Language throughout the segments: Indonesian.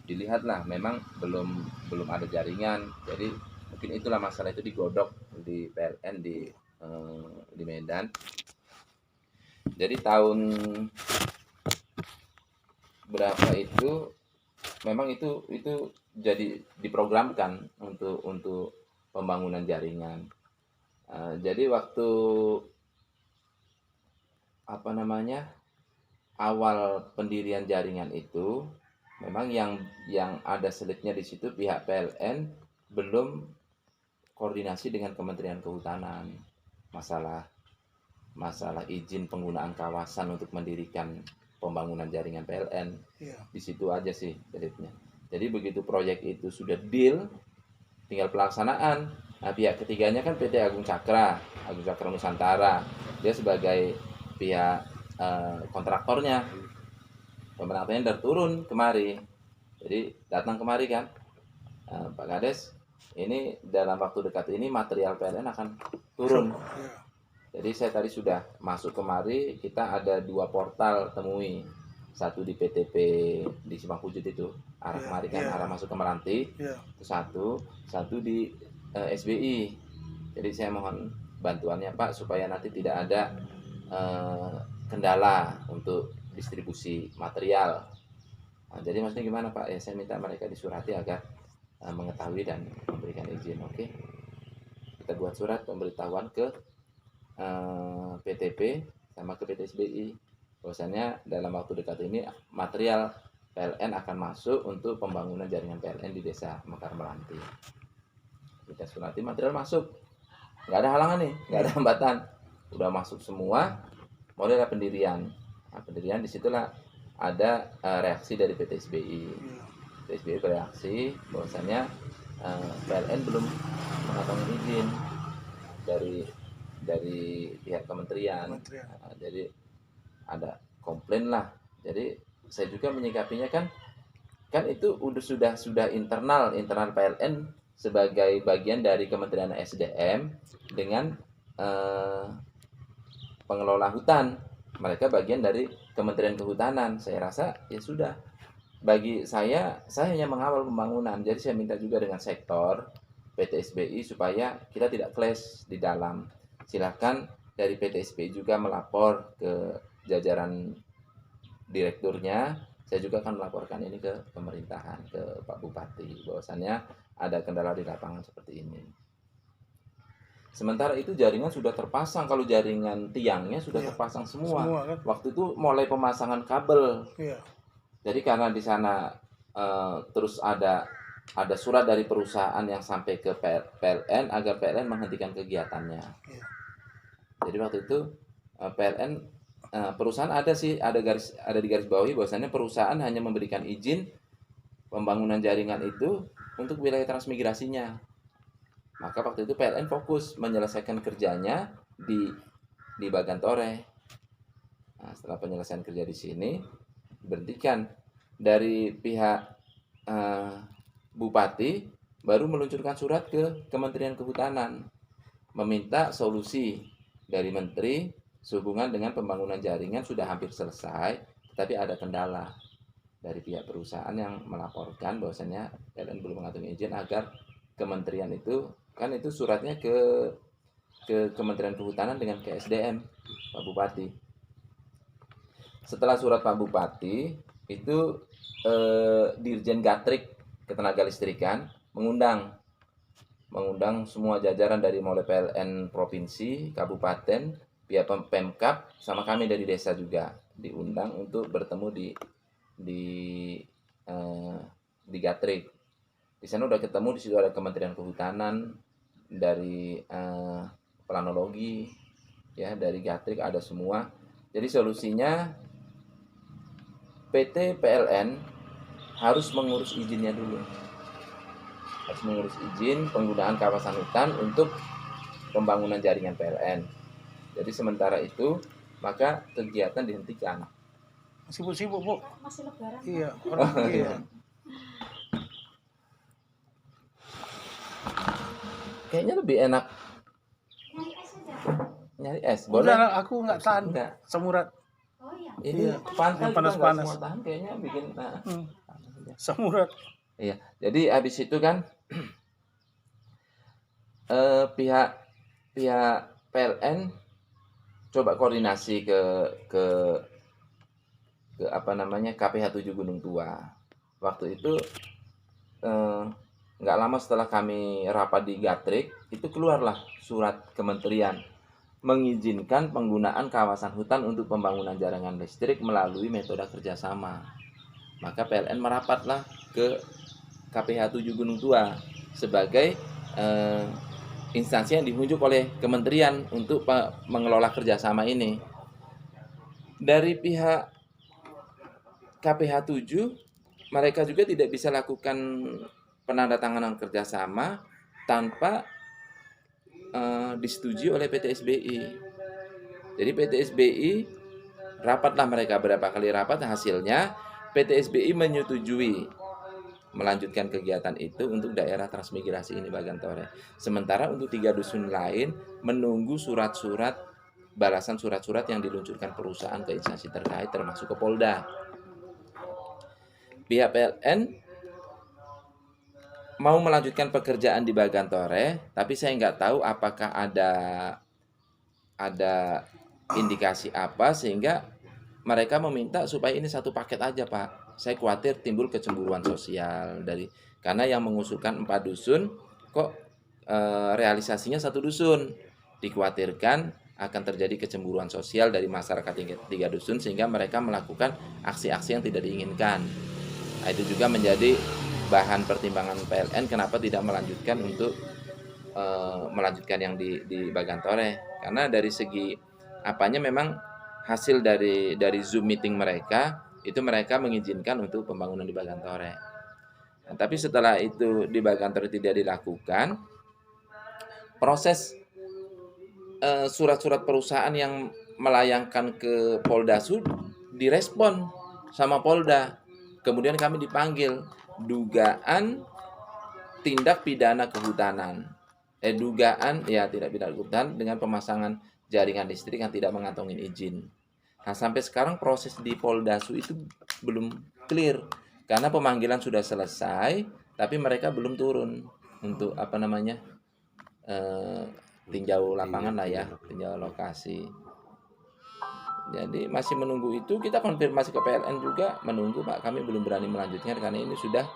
dilihatlah memang belum ada jaringan. Jadi mungkin itulah masalah itu digodok di PLN di Medan. Jadi tahun berapa itu memang itu jadi diprogramkan untuk pembangunan jaringan. Jadi waktu apa namanya awal pendirian jaringan itu memang yang ada selitnya di situ pihak PLN belum koordinasi dengan Kementerian Kehutanan masalah masalah izin penggunaan kawasan untuk mendirikan pembangunan jaringan PLN. Iya. Di situ aja sih selitnya. Jadi begitu proyek itu sudah deal, tinggal pelaksanaan. Nah, pihak ketiganya kan PT Agung Cakra Nusantara. Dia sebagai pihak kontraktornya. Pemerintahnya udah turun kemari. Jadi datang kemari kan, Pak Kades, ini dalam waktu dekat ini material PLN akan turun. Iya. Jadi saya tadi sudah masuk kemari, kita ada 2 portal temui. Satu di PTP di Simpang Pujut itu, arah Iya, kemari kan, iya. arah masuk ke Meranti. Iya. Itu satu di SBI. Jadi saya mohon bantuannya Pak supaya nanti tidak ada kendala untuk distribusi material. Nah, jadi maksudnya gimana Pak? Ya saya minta mereka disurati agar mengetahui dan memberikan izin. Oke. Kita buat surat pemberitahuan ke PTP sama ke PT SBI bahwasanya dalam waktu dekat ini material PLN akan masuk untuk pembangunan jaringan PLN di desa Mekar Meranti. Kita surati material masuk, nggak ada halangan nih, nggak ada hambatan, udah masuk semua, model pendirian. Nah, pendirian disitulah ada reaksi dari PT SBI. PT SBI bereaksi bahwasanya PLN belum mengantongi izin dari pihak kementerian. Nah, jadi ada komplain lah. Jadi saya juga menyikapinya kan itu sudah internal PLN sebagai bagian dari Kementerian SDM dengan pengelola hutan. Mereka bagian dari Kementerian Kehutanan. Saya rasa ya sudah. Bagi saya hanya mengawal pembangunan. Jadi saya minta juga dengan sektor PT SBI supaya kita tidak clash di dalam. Silakan dari PT SBI juga melapor ke jajaran direkturnya. Saya juga akan melaporkan ini ke pemerintahan, ke Pak Bupati, bahwasannya ada kendala di lapangan seperti ini. Sementara itu jaringan sudah terpasang, kalau jaringan tiangnya sudah terpasang semua kan? Waktu itu mulai pemasangan kabel. Iya. Jadi karena di sana terus ada surat dari perusahaan yang sampai ke PLN agar PLN menghentikan kegiatannya. Iya. Jadi waktu itu PLN perusahaan ada di garis bawahi bahwasannya perusahaan hanya memberikan izin pembangunan jaringan itu untuk wilayah transmigrasinya. Maka waktu itu PLN fokus menyelesaikan kerjanya di Bagantore. Nah, setelah penyelesaian kerja di sini berhentikan dari pihak Bupati baru meluncurkan surat ke Kementerian Kehutanan meminta solusi dari Menteri sehubungan dengan pembangunan jaringan sudah hampir selesai, tetapi ada kendala dari pihak perusahaan yang melaporkan bahwasanya PLN belum mengantongi izin agar kementerian itu kan itu suratnya ke Kementerian Kehutanan dengan ke SDM Pak Bupati. Setelah surat Pak Bupati itu Dirjen Gatrik Ketenagalistrikan mengundang semua jajaran dari mulai PLN provinsi, kabupaten, pihak Pemkab sama kami dari desa juga diundang untuk bertemu di Gatrik. Di sana udah ketemu, di situ ada Kementerian Kehutanan, dari planologi, ya dari Gatrik ada semua. Jadi solusinya PT PLN harus mengurus izinnya dulu. Harus mengurus izin penggunaan kawasan hutan untuk pembangunan jaringan PLN. Jadi sementara itu maka kegiatan dihentikan. Sibuk-sibuk Bu. Masih lebaran. Iya. Iya. Kayaknya lebih enak Nyari es aja. nyari es. Boleh. Udah, aku nggak tahan. Semurat. Ini Iya, pantai yang juga nggak panas-panas. semua tahan kayaknya bikin Samurat. Iya, jadi habis itu kan pihak PLN coba koordinasi ke apa namanya KPH 7 Gunung Tua. Waktu itu nggak lama setelah kami rapat di Gatrik, itu keluarlah surat kementerian mengizinkan penggunaan kawasan hutan untuk pembangunan jaringan listrik melalui metode kerjasama. Maka PLN merapatlah ke KPH 7 Gunung Tua sebagai instansi yang ditunjuk oleh kementerian untuk mengelola kerjasama ini. Dari pihak KPH 7, mereka juga tidak bisa lakukan penandatanganan kerjasama tanpa disetujui oleh PT SBI. Jadi PT SBI rapatlah mereka berapa kali rapat, hasilnya PT SBI menyetujui melanjutkan kegiatan itu untuk daerah transmigrasi ini Bagantore. Sementara untuk 3 dusun lain menunggu surat-surat balasan surat-surat yang diluncurkan perusahaan ke instansi terkait termasuk ke Polda. Pihak PLN mau melanjutkan pekerjaan di Bagantore, tapi saya nggak tahu apakah ada indikasi apa sehingga mereka meminta supaya ini satu paket aja Pak. Saya khawatir timbul kecemburuan sosial karena yang mengusulkan 4 dusun kok realisasinya 1 dusun. Dikhawatirkan akan terjadi kecemburuan sosial dari masyarakat 3 dusun sehingga mereka melakukan aksi-aksi yang tidak diinginkan. Nah, itu juga menjadi bahan pertimbangan PLN kenapa tidak melanjutkan untuk melanjutkan yang di Bagantore, karena dari segi apanya memang hasil dari Zoom meeting mereka itu mereka mengizinkan untuk pembangunan di Bagantore. Nah, tapi setelah itu di Bagantore tidak dilakukan, proses surat-surat perusahaan yang melayangkan ke Polda Sud direspon sama Polda. Kemudian kami dipanggil dugaan tindak pidana kehutanan. Dugaan tidak pidana kehutanan dengan pemasangan jaringan listrik yang tidak mengantongin izin. Nah, sampai sekarang proses di Poldasu itu belum clear karena pemanggilan sudah selesai, tapi mereka belum turun untuk tinjau lapangan lah ya, tinjau lokasi. Jadi masih menunggu itu, kita konfirmasi ke PLN juga menunggu Pak, kami belum berani melanjutkan karena ini sudah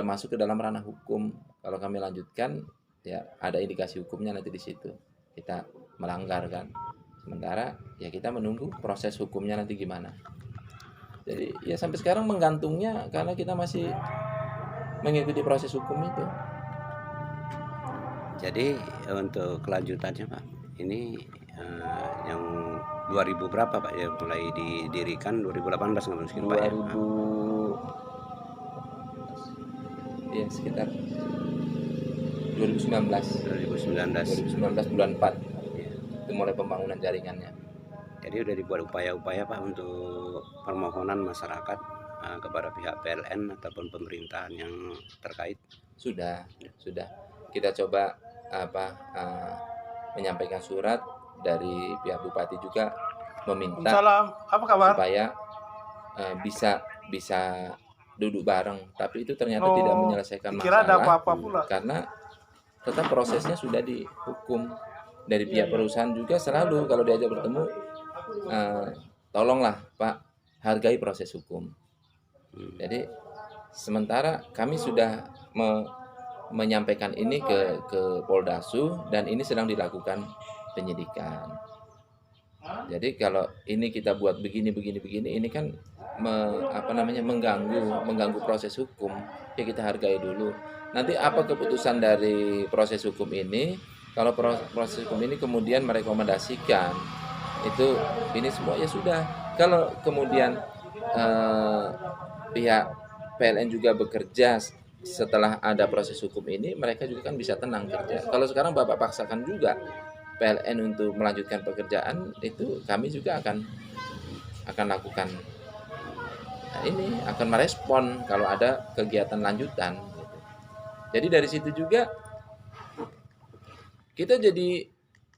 masuk ke dalam ranah hukum. Kalau kami lanjutkan ya ada indikasi hukumnya nanti di situ kita melanggar kan. Sementara ya kita menunggu proses hukumnya nanti gimana. Jadi ya sampai sekarang menggantungnya karena kita masih mengikuti proses hukum itu. Jadi untuk kelanjutannya Pak, ini yang 2000 berapa Pak ya mulai didirikan 2018 nggak mungkin Pak ya? 2000 ya sekitar 2019 bulan 4 ya, itu mulai pembangunan jaringannya. Jadi udah dibuat upaya-upaya Pak untuk permohonan masyarakat kepada pihak PLN ataupun pemerintahan yang terkait. Sudah kita coba menyampaikan surat dari pihak bupati juga meminta apa kabar? supaya bisa duduk bareng, tapi itu ternyata tidak menyelesaikan masalah karena tetap prosesnya sudah dihukum. Dari pihak perusahaan juga selalu kalau diajak bertemu tolonglah Pak hargai proses hukum. Jadi sementara kami sudah menyampaikan ini ke Poldasu dan ini sedang dilakukan penyidikan. Jadi kalau ini kita buat begini ini kan mengganggu proses hukum. Ya kita hargai dulu. Nanti apa keputusan dari proses hukum ini? Kalau proses hukum ini kemudian merekomendasikan ini semua ya sudah. Kalau kemudian pihak PLN juga bekerja setelah ada proses hukum ini, mereka juga kan bisa tenang kerja. Kalau sekarang Bapak paksakan juga PLN untuk melanjutkan pekerjaan, itu kami juga akan lakukan. Nah, ini akan merespon kalau ada kegiatan lanjutan. Jadi dari situ juga kita jadi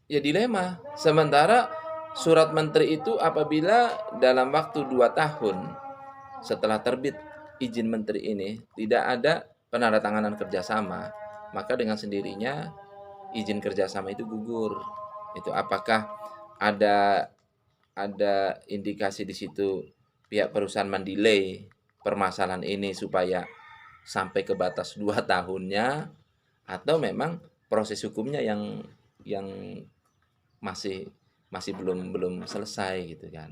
ya dilema. Sementara Surat menteri itu apabila dalam waktu 2 tahun setelah terbit izin menteri ini tidak ada penandatanganan kerjasama, maka dengan sendirinya izin kerjasama itu gugur. Itu apakah ada indikasi di situ pihak perusahaan mendelay permasalahan ini supaya sampai ke batas 2 tahunnya, atau memang proses hukumnya yang masih belum selesai gitu kan.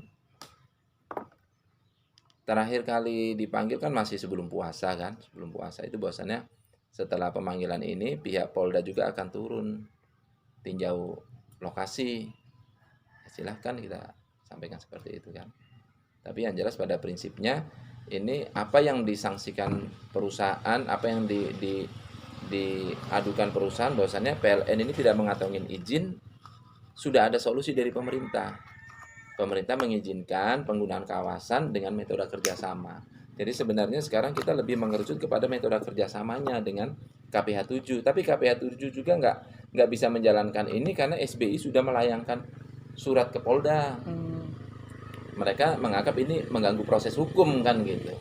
Terakhir kali dipanggil kan masih sebelum puasa kan. Sebelum puasa itu bahwasannya setelah pemanggilan ini pihak Polda juga akan turun tinjau lokasi. Silahkan kita sampaikan seperti itu kan. Tapi yang jelas pada prinsipnya ini apa yang disangsikan perusahaan, apa yang diadukan perusahaan bahwasannya PLN ini tidak mengantongi izin, sudah ada solusi dari pemerintah. Pemerintah mengizinkan penggunaan kawasan dengan metode kerjasama. Jadi sebenarnya sekarang kita lebih mengerucut kepada metode kerjasamanya dengan KPH 7. Tapi KPH 7 juga nggak bisa menjalankan ini karena SBI sudah melayangkan surat ke Polda. Mereka menganggap ini mengganggu proses hukum kan gitu.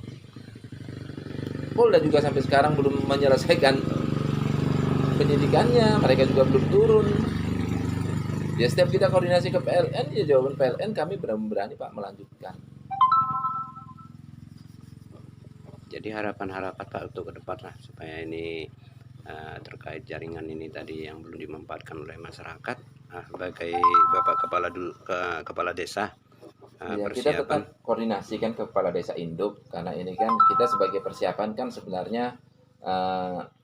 Polda juga sampai sekarang belum menyelesaikan penyidikannya, mereka juga belum turun. Ya setiap kita koordinasi ke PLN, ya jawaban PLN kami berani Pak melanjutkan. Jadi harapan-harapan Pak untuk ke depan lah supaya ini terkait jaringan ini tadi yang belum dimanfaatkan oleh masyarakat, sebagai Bapak kepala desa, ya, kita tetap koordinasikan ke kepala desa induk karena ini kan kita sebagai persiapan kan sebenarnya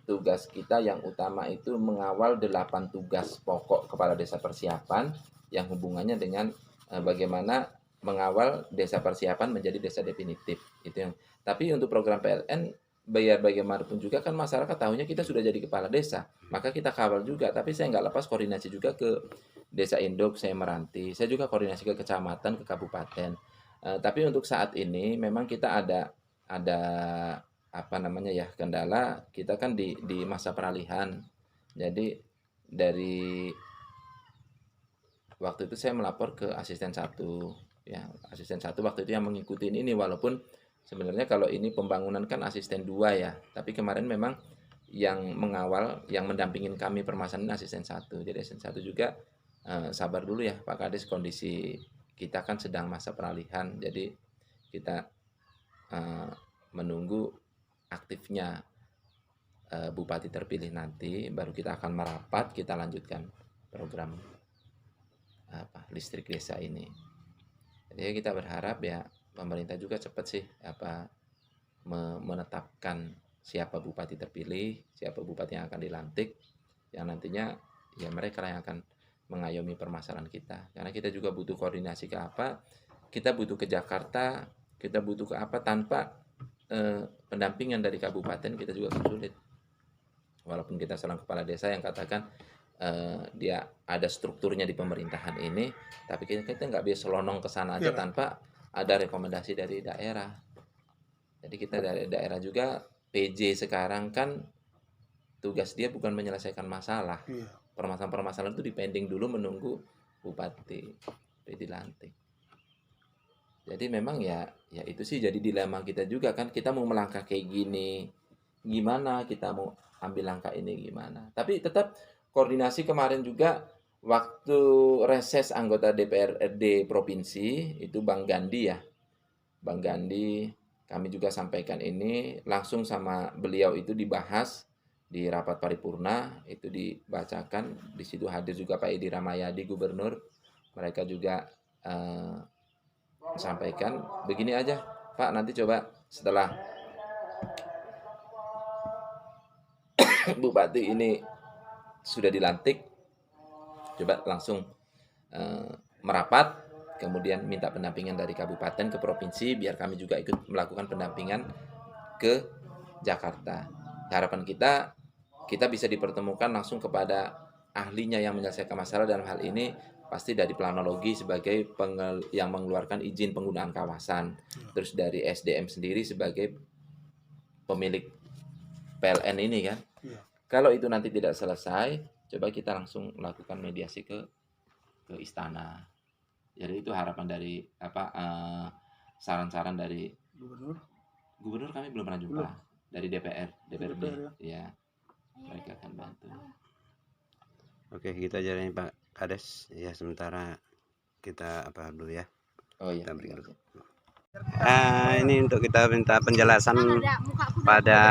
tugas kita yang utama itu mengawal 8 tugas pokok kepala desa persiapan yang hubungannya dengan bagaimana mengawal desa persiapan menjadi desa definitif. Itu yang. Tapi untuk program PLN biar bagaimanapun juga kan masyarakat tahunya kita sudah jadi kepala desa, maka kita kawal juga. Tapi saya nggak lepas koordinasi juga ke desa induk, saya meranti, saya juga koordinasi ke kecamatan, ke kabupaten. Tapi untuk saat ini memang kita ada apa namanya ya, kendala kita kan di masa peralihan. Jadi dari waktu itu saya melapor ke asisten 1 ya, asisten 1 waktu itu yang mengikuti ini, walaupun sebenarnya kalau ini pembangunan kan asisten 2 ya, tapi kemarin memang yang mengawal, yang mendampingin kami permasalahan asisten 1. Jadi asisten 1 juga sabar dulu ya Pak Kades, kondisi kita kan sedang masa peralihan, jadi kita menunggu aktifnya bupati terpilih nanti, baru kita akan merapat, kita lanjutkan program listrik desa ini. Jadi kita berharap ya pemerintah juga cepat sih menetapkan siapa bupati terpilih, siapa bupati yang akan dilantik, yang nantinya ya mereka yang akan mengayomi permasalahan kita. Karena kita juga butuh koordinasi ke apa, kita butuh ke Jakarta, kita butuh ke apa, tanpa pendampingan dari kabupaten kita juga akan sulit. Walaupun kita seorang kepala desa yang katakan dia ada strukturnya di pemerintahan ini, tapi kita nggak bisa selonong ke sana aja tanpa ada rekomendasi dari daerah. Jadi kita dari daerah juga, PJ sekarang kan tugas dia bukan menyelesaikan masalah. Permasalahan-permasalahan itu dipending dulu menunggu bupati dilantik. Jadi memang ya itu sih jadi dilema kita juga kan, kita mau melangkah kayak gini gimana, kita mau ambil langkah ini gimana. Tapi tetap koordinasi kemarin juga waktu reses anggota DPRD provinsi itu Bang Gandhi ya. Bang Gandhi kami juga sampaikan ini langsung sama beliau, itu dibahas di rapat paripurna, itu dibacakan, di situ hadir juga Pak Edi Ramayadi gubernur. Mereka juga sampaikan begini aja Pak, nanti coba setelah bupati ini sudah dilantik, coba langsung merapat, kemudian minta pendampingan dari kabupaten ke provinsi, biar kami juga ikut melakukan pendampingan ke Jakarta. Harapan kita bisa dipertemukan langsung kepada ahlinya yang menyelesaikan masalah dalam hal ini, pasti dari planologi sebagai yang mengeluarkan izin penggunaan kawasan, terus dari SDM sendiri sebagai pemilik PLN ini kan. Kalau itu nanti tidak selesai, coba kita langsung melakukan mediasi ke istana. Jadi itu harapan dari saran-saran dari gubernur kami belum pernah jumpa. Dari DPRD ya. Mereka akan bantu. Oke, kita jalanin Pak Kades ya, sementara kita apa dulu ya. Oh iya. Kita beri dulu. Ini untuk kita minta penjelasan pada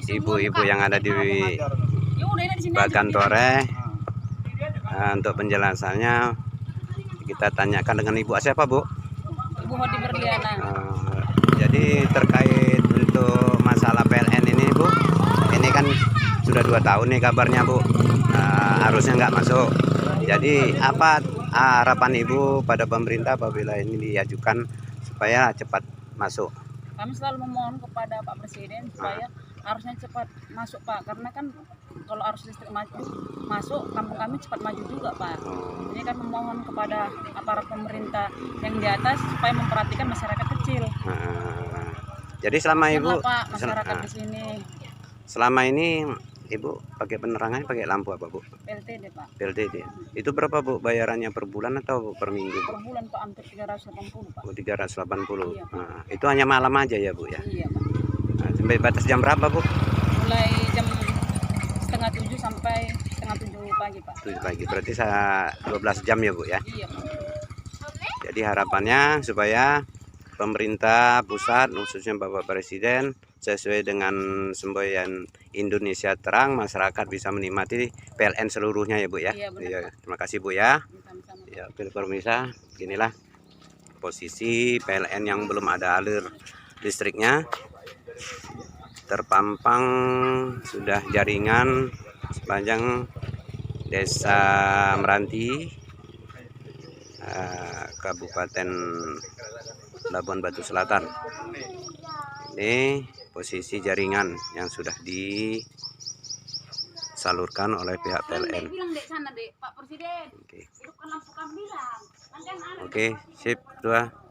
ibu-ibu yang ada di Bagantore. Untuk penjelasannya kita tanyakan dengan Ibu siapa, Bu? Ibu Hodi Berliana. Jadi terkait untuk masalah PLN ini, Bu, ini kan sudah 2 tahun nih kabarnya, Bu. Harusnya nggak masuk. Jadi apa harapan Ibu pada pemerintah apabila ini diajukan supaya cepat masuk? Kami selalu memohon kepada Pak Presiden supaya harusnya cepat masuk, Pak, karena kan kalau arus listrik masuk, kampung kami cepat maju juga, Pak. Ini kan memohon kepada aparat pemerintah yang di atas supaya memperhatikan masyarakat kecil. Jadi selama Ibu Pak, masyarakat di sini. Selama ini Ibu pakai penerangan pakai lampu apa, Bu? PLTD, Pak. PLTD. Itu berapa, Bu, bayarannya per bulan atau per minggu? Per bulan, Pak, hampir 380, Pak. 380. Iya, Pak. Itu hanya malam aja ya, Bu ya? Iya, Pak. Sampai batas jam berapa, Bu? Mulai jam 6:30 sampai 6:30 pagi, Pak. 7 pagi. Berarti 12 jam ya, Bu ya? Iya, Pak. Jadi harapannya supaya pemerintah pusat, khususnya Bapak Presiden, sesuai dengan semboyan Indonesia Terang, masyarakat bisa menikmati PLN seluruhnya ya, Bu ya. Iya, benar, Ya, terima kasih, Bu ya. Sama-sama. Ya, pemirsa, beginilah posisi PLN yang belum ada alur listriknya. Terpampang sudah jaringan sepanjang Desa Meranti, Kabupaten Labuan Batu Selatan. Ini posisi jaringan yang sudah disalurkan oleh pihak PLN. Oke, sip, 2.